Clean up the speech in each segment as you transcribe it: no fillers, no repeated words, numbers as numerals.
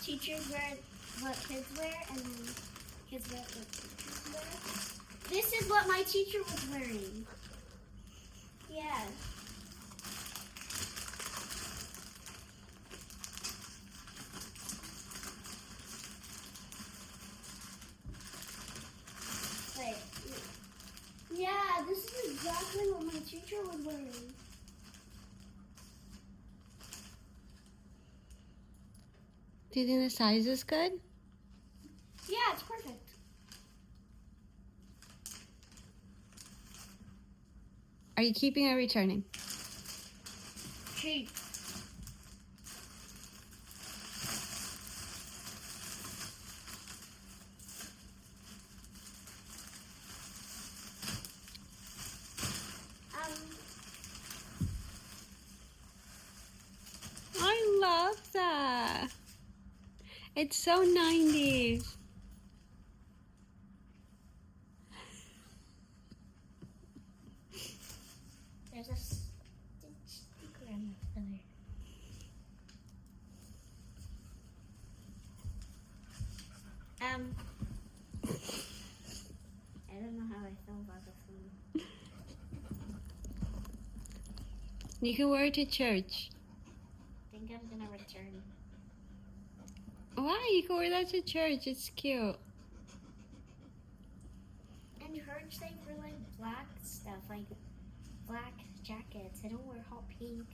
teachers wear what kids wear, and then kids wear what teachers wear. This is what my teacher was wearing. Yeah. Wait. Yeah, this is exactly what my teacher was wearing. Do you think the size is good? Yeah, it's perfect. Are you keeping or returning? Cheap. I love that. It's so 90s. There's a sticker on the feather. I don't know how I feel about this one. You can wear it to church. I think I'm gonna return. Why? You can wear that to church. It's cute. And church they wear like black stuff, like black jackets. I don't wear hot pink.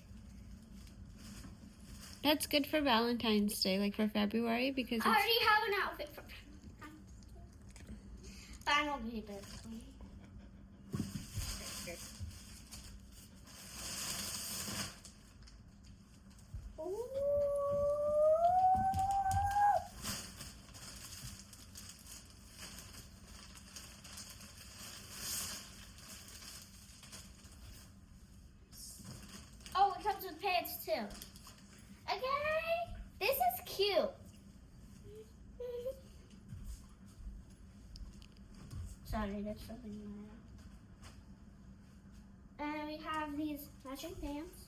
That's good for Valentine's Day, like for February, because I already have an outfit for. But I don't need it. Oh, it comes with pants too. Okay, this is cute. Sorry, that's something in my eye. And we have these matching pants.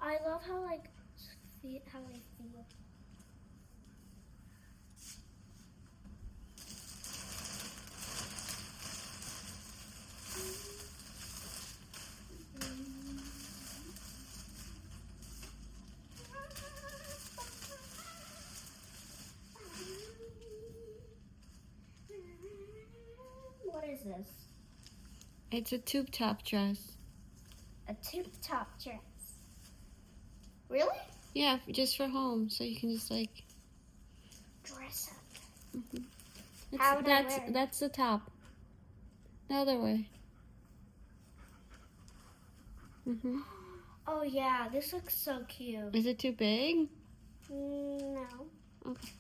I love how how they feel. What is this? it's a tube top dress. A tube top dress. Really? Yeah, just for home, so you can just like. Dress up. It's, How would I wear it? That's the top. The other way. Oh yeah, this looks so cute. Is it too big? No. Okay.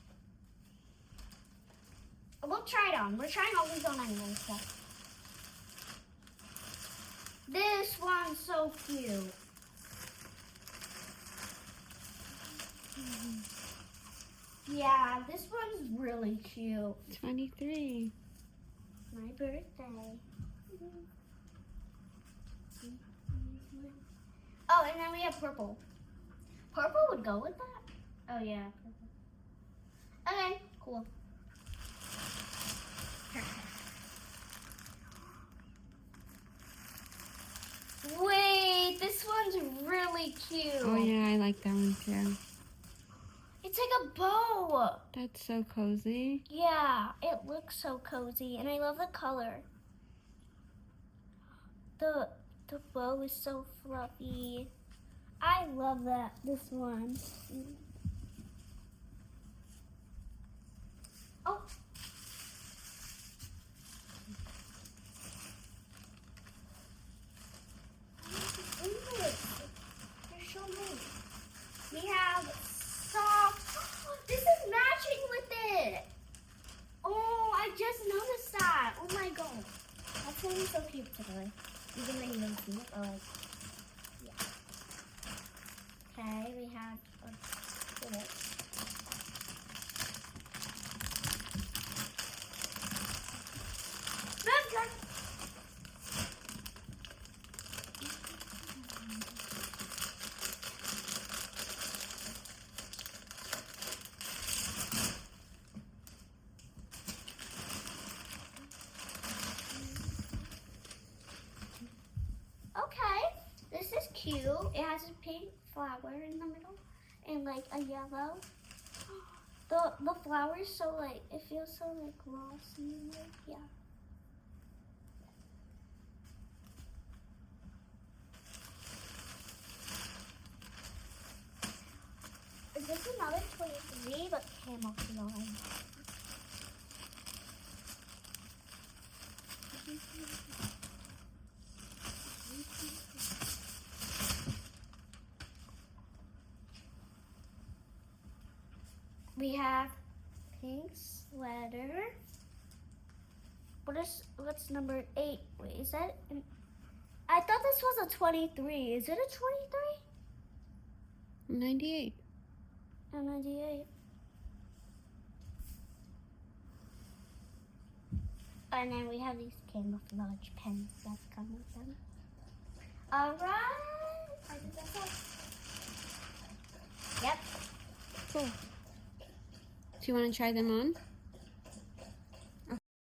We'll try it on. We're trying all these on anyway, so. This one's so cute. Yeah, this one's really cute. 23. My birthday. Oh, and then we have purple. Purple would go with that? Oh, yeah, purple. Okay, cool. Wait, this one's really cute. Oh yeah, I like that one too. It's like a bow. That's so cozy. Yeah, it looks so cozy, and I love the color. The bow is so fluffy. I love this one. Oh. There's so many. We have soft. This is matching with it. Oh, I just noticed that. Oh my god. That's gonna be so cute today. Even though you don't see it. Oh, yeah. Okay, we have a this. cute. It has a pink flower in the middle and like a yellow. The flower is so like, it feels so like glossy. Like, yeah. Is this another 23 but camouflage? We have pink sweater. What's number 8? Wait, is that? I thought this was a 23. Is it a 23? 98. A 98. And then we have these camouflage pens that come with them. Alright. I think that's it. Yep. Cool. Do you want to try them on?